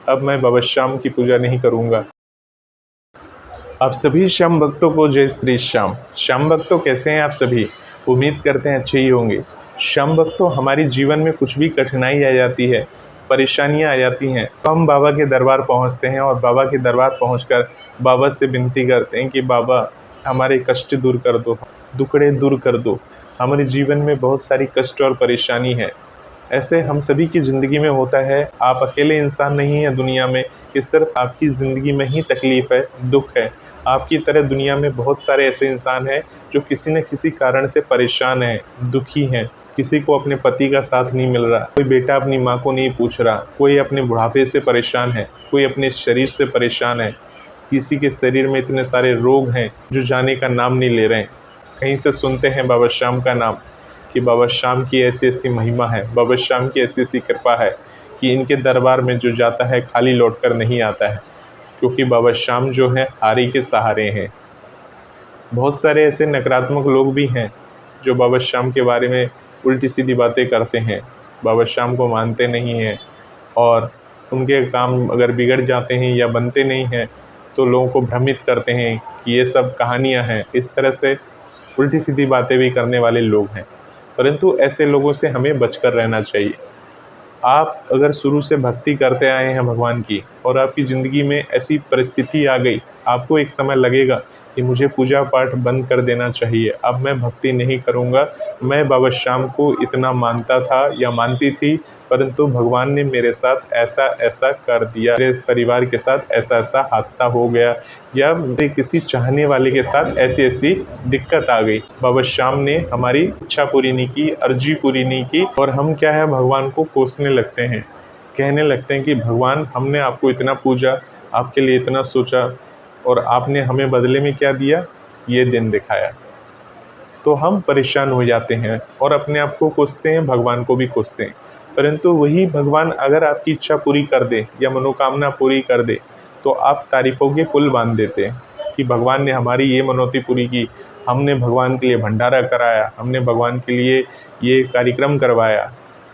अब मैं बाबा श्याम की पूजा नहीं करूँगा। आप सभी श्याम भक्तों को जय श्री श्याम। श्याम भक्तों कैसे हैं आप सभी? उम्मीद करते हैं अच्छे ही होंगे। श्याम भक्तों, हमारे जीवन में कुछ भी कठिनाई आ जाती है, परेशानियां आ जाती हैं, तो हम बाबा के दरबार पहुंचते हैं और बाबा के दरबार पहुंचकर बाबा से विनती करते हैं कि बाबा हमारे कष्ट दूर कर दो, दुखड़े दूर कर दो। हमारे जीवन में बहुत सारी कष्ट और परेशानी है। ऐसे हम सभी की ज़िंदगी में होता है। आप अकेले इंसान नहीं हैं दुनिया में कि सिर्फ आपकी ज़िंदगी में ही तकलीफ़ है, दुख है। आपकी तरह दुनिया में बहुत सारे ऐसे इंसान हैं जो किसी न किसी कारण से परेशान हैं, दुखी हैं। किसी को अपने पति का साथ नहीं मिल रहा, कोई बेटा अपनी माँ को नहीं पूछ रहा, कोई अपने बुढ़ापे से परेशान है, कोई अपने शरीर से परेशान है। किसी के शरीर में इतने सारे रोग हैं जो जाने का नाम नहीं ले रहे हैं। कहीं से सुनते हैं बाबा श्याम का नाम कि बाबा श्याम की ऐसी ऐसी महिमा है, बाबा श्याम की ऐसी ऐसी कृपा है कि इनके दरबार में जो जाता है खाली लौटकर नहीं आता है, क्योंकि बाबा श्याम जो है हारी के सहारे हैं। बहुत सारे ऐसे नकारात्मक लोग भी हैं जो बाबा श्याम के बारे में उल्टी सीधी बातें करते हैं, बाबा श्याम को मानते नहीं हैं और उनके काम अगर बिगड़ जाते हैं या बनते नहीं हैं तो लोगों को भ्रमित करते हैं कि ये सब कहानियाँ हैं। इस तरह से उल्टी सीधी बातें भी करने वाले लोग हैं, परंतु ऐसे लोगों से हमें बचकर रहना चाहिए। आप अगर शुरू से भक्ति करते आए हैं भगवान की और आपकी ज़िंदगी में ऐसी परिस्थिति आ गई, आपको एक समय लगेगा कि मुझे पूजा पाठ बंद कर देना चाहिए, अब मैं भक्ति नहीं करूँगा। मैं बाबा श्याम को इतना मानता था या मानती थी, परंतु भगवान ने मेरे साथ ऐसा ऐसा कर दिया, मेरे परिवार के साथ ऐसा ऐसा हादसा हो गया या मेरे किसी चाहने वाले के साथ ऐसी ऐसी दिक्कत आ गई। बाबा श्याम ने हमारी इच्छा पूरी नहीं की, अर्जी पूरी नहीं की और हम क्या है भगवान को कोसने लगते हैं, कहने लगते हैं कि भगवान हमने आपको इतना पूजा, आपके लिए इतना सोचा और आपने हमें बदले में क्या दिया, ये दिन दिखाया। तो हम परेशान हो जाते हैं और अपने आप को कोसते हैं, भगवान को भी कोसते हैं। परंतु वही भगवान अगर आपकी इच्छा पूरी कर दे या मनोकामना पूरी कर दे तो आप तारीफ़ों के पुल बांध देते हैं कि भगवान ने हमारी ये मनौती पूरी की, हमने भगवान के लिए भंडारा कराया, हमने भगवान के लिए ये कार्यक्रम करवाया।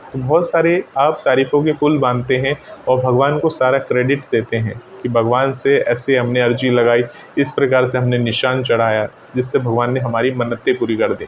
तो बहुत सारे आप तारीफ़ों के पुल बांधते हैं और भगवान को सारा क्रेडिट देते हैं कि भगवान से ऐसे हमने अर्जी लगाई, इस प्रकार से हमने निशान चढ़ाया जिससे भगवान ने हमारी मन्नतें पूरी कर दी।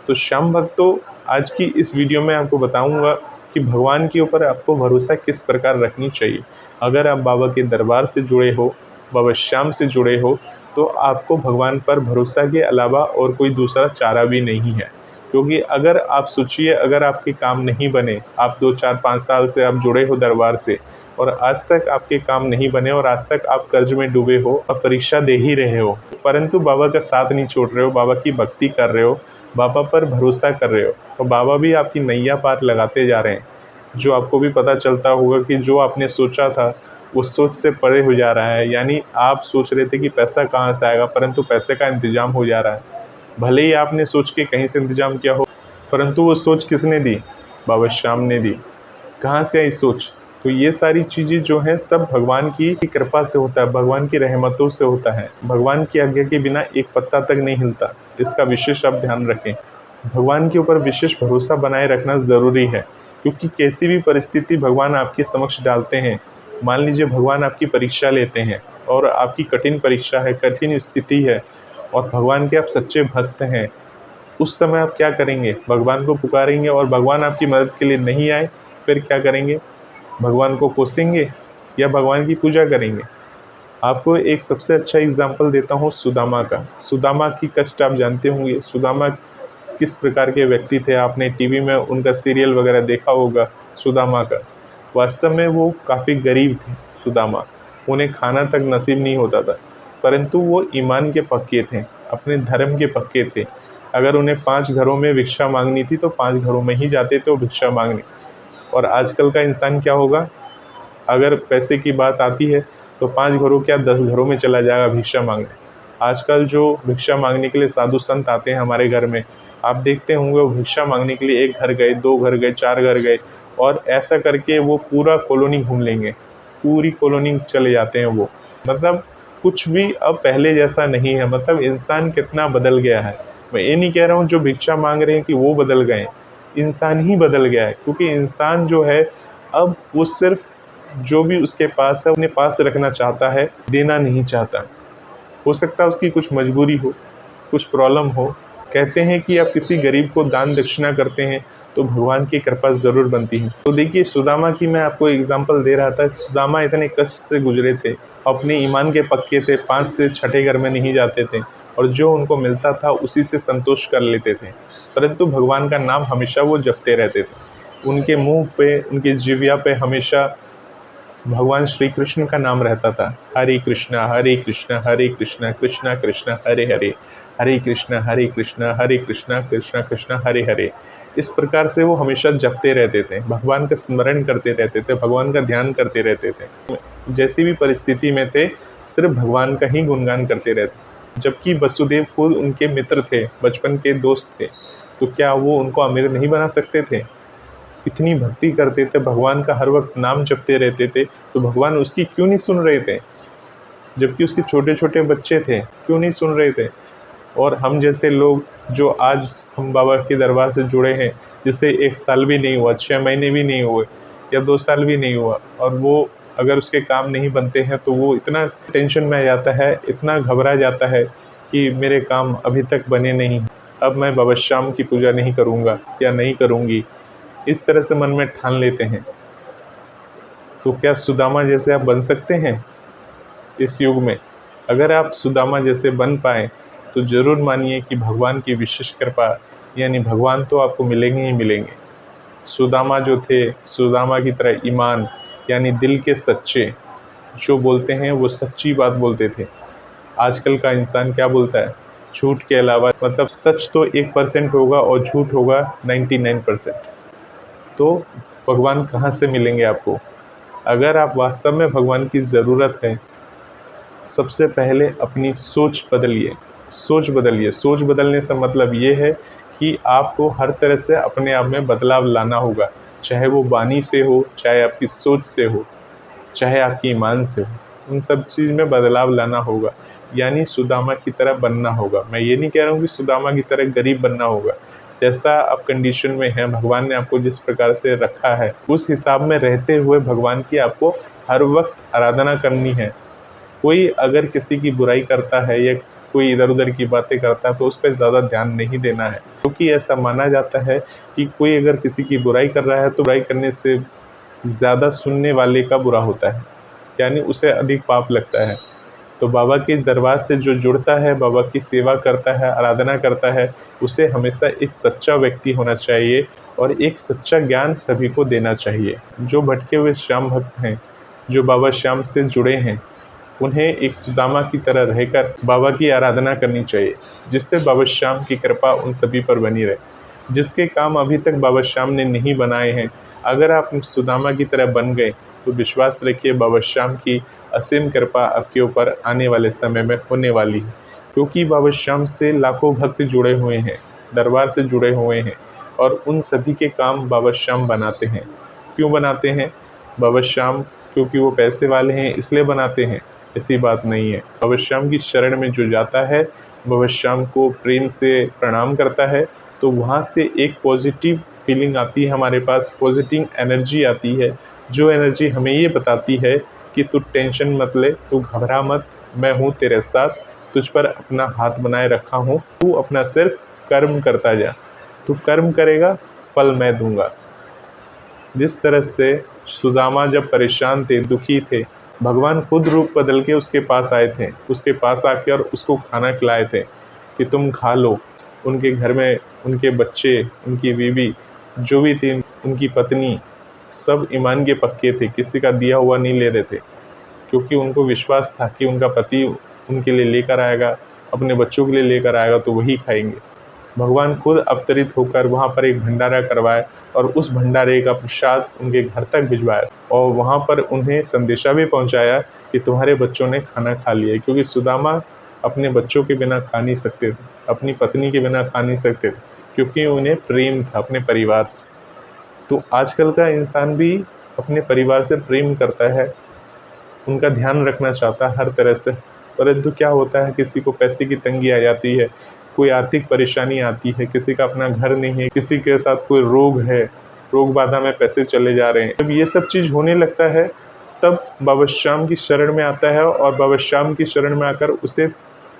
तो श्याम भक्तों, आज की इस वीडियो में आपको बताऊंगा कि भगवान के ऊपर आपको भरोसा किस प्रकार रखनी चाहिए। अगर आप बाबा के दरबार से जुड़े हो, बाबा श्याम से जुड़े हो, तो आपको भगवान पर भरोसा के अलावा और कोई दूसरा चारा भी नहीं है। क्योंकि अगर आप सोचिए, अगर आपके काम नहीं बने, आप 2, 4, 5 साल से आप जुड़े हो दरबार से और आज तक आपके काम नहीं बने और आज तक आप कर्ज में डूबे हो, आप परीक्षा दे ही रहे हो, परंतु बाबा का साथ नहीं छोड़ रहे हो, बाबा की भक्ति कर रहे हो, बाबा पर भरोसा कर रहे हो, तो बाबा भी आपकी नैया पार लगाते जा रहे हैं। जो आपको भी पता चलता होगा कि जो आपने सोचा था उस सोच से परे हो जा रहा है। यानी आप सोच रहे थे कि पैसा कहाँ से आएगा, परंतु पैसे का इंतज़ाम हो जा रहा है। भले ही आपने सोच के कहीं से इंतज़ाम किया हो, परंतु वो सोच किसने दी? बाबा श्याम ने दी। कहाँ से आई सोच? तो ये सारी चीज़ें जो हैं सब भगवान की कृपा से होता है, भगवान की रहमतों से होता है। भगवान की आज्ञा के बिना एक पत्ता तक नहीं हिलता, इसका विशेष आप ध्यान रखें। भगवान के ऊपर विशेष भरोसा बनाए रखना ज़रूरी है, क्योंकि कैसी भी परिस्थिति भगवान आपके समक्ष डालते हैं। मान लीजिए भगवान आपकी परीक्षा लेते हैं और आपकी कठिन परीक्षा है, कठिन स्थिति है और भगवान के आप सच्चे भक्त हैं, उस समय आप क्या करेंगे? भगवान को पुकारेंगे और भगवान आपकी मदद के लिए नहीं आए, फिर क्या करेंगे? भगवान को कोसेंगे या भगवान की पूजा करेंगे? आपको एक सबसे अच्छा एग्जाम्पल देता हूँ सुदामा का। सुदामा की कष्ट आप जानते होंगे। सुदामा किस प्रकार के व्यक्ति थे, आपने टीवी में उनका सीरियल वगैरह देखा होगा सुदामा का। वास्तव में वो काफ़ी गरीब थे सुदामा, उन्हें खाना तक नसीब नहीं होता था, परंतु वो ईमान के पक्के थे, अपने धर्म के पक्के थे। अगर उन्हें 5 घरों में भिक्षा मांगनी थी तो 5 घरों में ही जाते थे वो भिक्षा मांगने। और आजकल का इंसान क्या होगा, अगर पैसे की बात आती है तो 5 घरों क्या 10 घरों में चला जाएगा भिक्षा मांगने। आजकल जो भिक्षा मांगने के लिए साधु संत आते हैं हमारे घर में, आप देखते होंगे वो भिक्षा मांगने के लिए 1 घर गए, 2 घर गए, 4 घर गए और ऐसा करके वो पूरा कॉलोनी घूम लेंगे, पूरी कॉलोनी चले जाते हैं वो। मतलब कुछ भी अब पहले जैसा नहीं है। मतलब इंसान कितना बदल गया है। मैं ये नहीं कह रहा हूँ जो भिक्षा मांग रहे हैं कि वो बदल गए, इंसान ही बदल गया है। क्योंकि इंसान जो है अब वो सिर्फ जो भी उसके पास है अपने पास रखना चाहता है, देना नहीं चाहता। हो सकता है उसकी कुछ मजबूरी हो, कुछ प्रॉब्लम हो। कहते हैं कि आप किसी गरीब को दान दक्षिणा करते हैं तो भगवान की कृपा ज़रूर बनती है। तो देखिए, सुदामा की मैं आपको एग्जांपल दे रहा था। सुदामा इतने कष्ट से गुजरे थे, अपने ईमान के पक्के थे, 5 से छठे घर में नहीं जाते थे और जो उनको मिलता था उसी से संतोष कर लेते थे, परंतु भगवान का नाम हमेशा वो जपते रहते थे। उनके मुंह पे, उनकी जिह्वा पे हमेशा भगवान श्री कृष्ण का नाम रहता था। हरे कृष्णा हरे कृष्णा कृष्णा कृष्णा हरे हरे, हरे कृष्णा कृष्णा कृष्णा हरे हरे। इस प्रकार से वो हमेशा जपते रहते थे, भगवान का स्मरण करते रहते थे, भगवान का ध्यान करते रहते थे। जैसी भी परिस्थिति में थे, सिर्फ भगवान का ही गुणगान करते रहते। जबकि वसुदेव खुद उनके मित्र थे, बचपन के दोस्त थे, तो क्या वो उनको अमीर नहीं बना सकते थे? इतनी भक्ति करते थे, भगवान का हर वक्त नाम जपते रहते थे, तो भगवान उसकी क्यों नहीं सुन रहे थे? जबकि उसके छोटे छोटे बच्चे थे, क्यों नहीं सुन रहे थे? और हम जैसे लोग जो आज हम बाबा के दरबार से जुड़े हैं, जिसे 1 साल भी नहीं हुआ, 6 महीने भी नहीं हुए या 2 साल भी नहीं हुआ, और वो अगर उसके काम नहीं बनते हैं तो वो इतना टेंशन में आ जाता है, इतना घबरा जाता है कि मेरे काम अभी तक बने नहीं, अब मैं बाबा श्याम की पूजा नहीं करूँगा या नहीं करूँगी, इस तरह से मन में ठान लेते हैं। तो क्या सुदामा जैसे आप बन सकते हैं इस युग में? अगर आप सुदामा जैसे बन पाए तो ज़रूर मानिए कि भगवान की विशेष कृपा, यानी भगवान तो आपको मिलेंगे ही मिलेंगे। सुदामा जो थे, सुदामा की तरह ईमान यानी दिल के सच्चे जो बोलते हैं वो सच्ची बात बोलते थे। आजकल का इंसान क्या बोलता है? झूठ के अलावा, मतलब सच तो 1% होगा और झूठ होगा 99%। तो भगवान कहाँ से मिलेंगे आपको? अगर आप वास्तव में भगवान की ज़रूरत है, सबसे पहले अपनी सोच बदलिए। सोच बदलिए। सोच बदलने से मतलब ये है कि आपको हर तरह से अपने आप में बदलाव लाना होगा, चाहे वो वाणी से हो, चाहे आपकी सोच से हो, चाहे आपकी ईमान से हो। उन सब चीज़ में बदलाव लाना होगा, यानी सुदामा की तरह बनना होगा। मैं ये नहीं कह रहा हूँ कि सुदामा की तरह गरीब बनना होगा। जैसा आप कंडीशन में हैं, भगवान ने आपको जिस प्रकार से रखा है, उस हिसाब में रहते हुए भगवान की आपको हर वक्त आराधना करनी है। कोई अगर किसी की बुराई करता है या कोई इधर उधर की बातें करता है तो उस पर ज़्यादा ध्यान नहीं देना है, क्योंकि ऐसा माना जाता है कि कोई अगर किसी की बुराई कर रहा है तो बुराई करने से ज़्यादा सुनने वाले का बुरा होता है, यानी उसे अधिक पाप लगता है। तो बाबा के दरबार से जो जुड़ता है, बाबा की सेवा करता है, आराधना करता है, उसे हमेशा एक सच्चा व्यक्ति होना चाहिए और एक सच्चा ज्ञान सभी को देना चाहिए। जो भटके हुए श्याम भक्त हैं, जो बाबा श्याम से जुड़े हैं, उन्हें एक सुदामा की तरह रहकर बाबा की आराधना करनी चाहिए, जिससे बाबा श्याम की कृपा उन सभी पर बनी रहे। जिसके काम अभी तक बाबा श्याम ने नहीं बनाए हैं, अगर आप सुदामा की तरह बन गए तो विश्वास रखिए बाबा श्याम की असीम कृपा आपके ऊपर आने वाले समय में होने वाली है। क्योंकि बाबा श्याम से लाखों भक्त जुड़े हुए हैं, दरबार से जुड़े हुए हैं, और उन सभी के काम बाबा श्याम बनाते हैं। क्यों बनाते हैं? बाबा श्याम क्योंकि वो पैसे वाले हैं इसलिए बनाते हैं? ऐसी बात नहीं है। बाबा श्याम की शरण में जो जाता है, बाबा श्याम को प्रेम से प्रणाम करता है, तो वहाँ से एक पॉजिटिव फीलिंग आती है, हमारे पास पॉजिटिव एनर्जी आती है, जो एनर्जी हमें ये बताती है कि तू टेंशन मत ले, तू घबरा मत, मैं हूँ तेरे साथ, तुझ पर अपना हाथ बनाए रखा हूँ, तू अपना सिर्फ कर्म करता जा, तू कर्म करेगा फल मैं दूंगा। जिस तरह से सुदामा जब परेशान थे, दुखी थे, भगवान खुद रूप बदल के उसके पास आए थे, उसके पास आके और उसको खाना खिलाए थे कि तुम खा लो। उनके घर में उनके बच्चे, उनकी बीवी, जो भी थी, उनकी पत्नी, सब ईमान के पक्के थे, किसी का दिया हुआ नहीं ले रहे थे, क्योंकि उनको विश्वास था कि उनका पति उनके लिए लेकर आएगा, अपने बच्चों के लिए लेकर आएगा तो वही खाएंगे। भगवान खुद अवतरित होकर वहाँ पर एक भंडारा करवाए और उस भंडारे का प्रसाद उनके घर तक भिजवाया, और वहाँ पर उन्हें संदेशा भी पहुँचाया कि तुम्हारे बच्चों ने खाना खा लिया। क्योंकि सुदामा अपने बच्चों के बिना खा नहीं सकते थे, अपनी पत्नी के बिना खा नहीं सकते थे, क्योंकि उन्हें प्रेम था अपने परिवार से। तो आजकल का इंसान भी अपने परिवार से प्रेम करता है, उनका ध्यान रखना चाहता है हर तरह से, परंतु क्या होता है, किसी को पैसे की तंगी आ जाती है, कोई आर्थिक परेशानी आती है, किसी का अपना घर नहीं है, किसी के साथ कोई रोग है, रोग बाधा में पैसे चले जा रहे हैं। जब ये सब चीज़ होने लगता है तब बाबा श्याम की शरण में आता है और बाबा श्याम की शरण में आकर उसे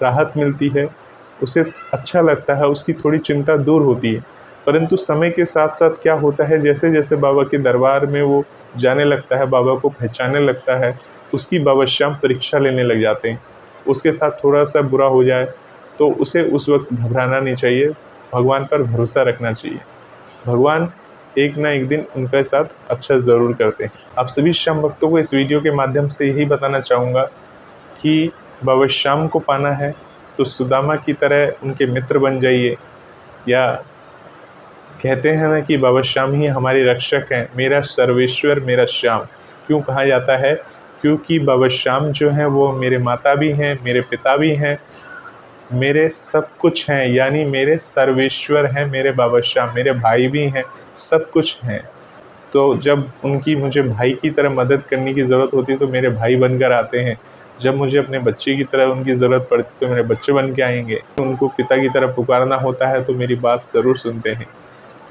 राहत मिलती है, उसे अच्छा लगता है, उसकी थोड़ी चिंता दूर होती है। परंतु समय के साथ साथ क्या होता है, जैसे जैसे बाबा के दरबार में वो जाने लगता है, बाबा को पहचानने लगता है, उसकी बाबा श्याम परीक्षा लेने लग जाते हैं। उसके साथ थोड़ा सा बुरा हो जाए तो उसे उस वक्त घबराना नहीं चाहिए, भगवान पर भरोसा रखना चाहिए। भगवान एक ना एक दिन उनके साथ अच्छा ज़रूर करते हैं। आप सभी श्याम भक्तों को इस वीडियो के माध्यम से यही बताना चाहूँगा कि बाबा श्याम को पाना है तो सुदामा की तरह उनके मित्र बन जाइए। या कहते हैं ना कि बाबा श्याम ही हमारे रक्षक हैं, मेरा सर्वेश्वर मेरा श्याम। क्यों कहा जाता है? क्योंकि बाबा श्याम जो हैं वो मेरे माता भी हैं, मेरे पिता भी हैं, मेरे सब कुछ हैं, यानी मेरे सर्वेश्वर हैं मेरे बाबा श्याम, मेरे भाई भी हैं, सब कुछ हैं। तो जब उनकी मुझे भाई की तरह मदद करने की ज़रूरत होती है तो मेरे भाई बनकर आते हैं। जब मुझे अपने बच्चे की तरह उनकी ज़रूरत पड़ती है तो मेरे बच्चे बन के आएंगे। उनको पिता की तरह पुकारना होता है तो मेरी बात ज़रूर सुनते हैं,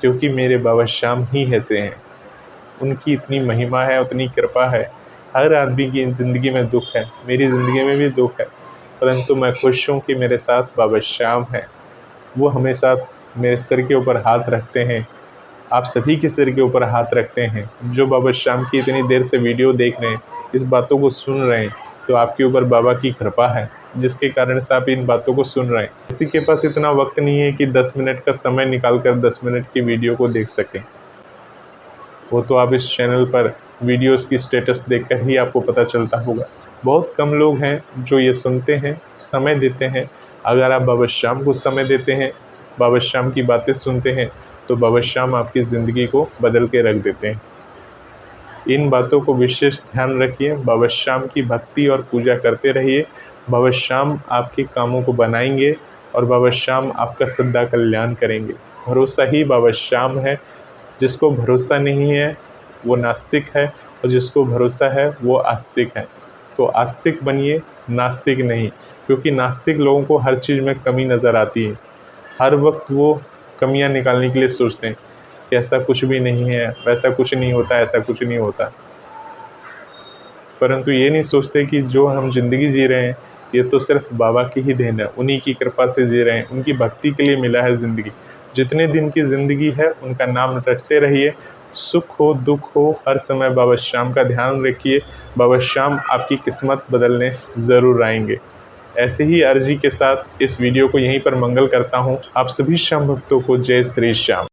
क्योंकि मेरे बाबा श्याम ही ऐसे हैं। उनकी इतनी महिमा है, उतनी कृपा है। हर आदमी की ज़िंदगी में दुख है, मेरी ज़िंदगी में भी दुख है, परंतु मैं खुश हूँ कि मेरे साथ बाबा श्याम हैं। वो हमेशा मेरे सिर के ऊपर हाथ रखते हैं, आप सभी के सिर के ऊपर हाथ रखते हैं। जो बाबा श्याम की इतनी देर से वीडियो देख रहे हैं, इस बातों को सुन रहे हैं, तो आपके ऊपर बाबा की कृपा है, जिसके कारण से आप इन बातों को सुन रहे हैं। किसी के पास इतना वक्त नहीं है कि 10 मिनट का समय निकाल कर 10 मिनट की वीडियो को देख सकें। वो तो आप इस चैनल पर वीडियोस की स्टेटस देखकर ही आपको पता चलता होगा। बहुत कम लोग हैं जो ये सुनते हैं, समय देते हैं। अगर आप बाबा श्याम को समय देते हैं, बाबा श्याम की बातें सुनते हैं, तो बाबा श्याम आपकी ज़िंदगी को बदल के रख देते हैं। इन बातों को विशेष ध्यान रखिए, बाबा श्याम की भक्ति और पूजा करते रहिए। बाबा श्याम आपके कामों को बनाएंगे और बाबा श्याम आपका सदा कल्याण करेंगे। भरोसा ही बाबा श्याम है। जिसको भरोसा नहीं है वो नास्तिक है, और जिसको भरोसा है वो आस्तिक है। तो आस्तिक बनिए, नास्तिक नहीं, क्योंकि नास्तिक लोगों को हर चीज़ में कमी नज़र आती है। हर वक्त वो कमियां निकालने के लिए सोचते हैं कि ऐसा कुछ भी नहीं है, वैसा कुछ नहीं होता, ऐसा कुछ नहीं होता। परंतु ये नहीं सोचते कि जो हम ज़िंदगी जी रहे हैं ये तो सिर्फ बाबा की ही देन है, उन्हीं की कृपा से जी रहे हैं, उनकी भक्ति के लिए मिला है ज़िंदगी। जितने दिन की ज़िंदगी है उनका नाम रटते रहिए। सुख हो दुख हो, हर समय बाबा श्याम का ध्यान रखिए। बाबा श्याम आपकी किस्मत बदलने ज़रूर आएंगे। ऐसे ही अर्जी के साथ इस वीडियो को यहीं पर मंगल करता हूँ। आप सभी श्याम भक्तों को जय श्री श्याम।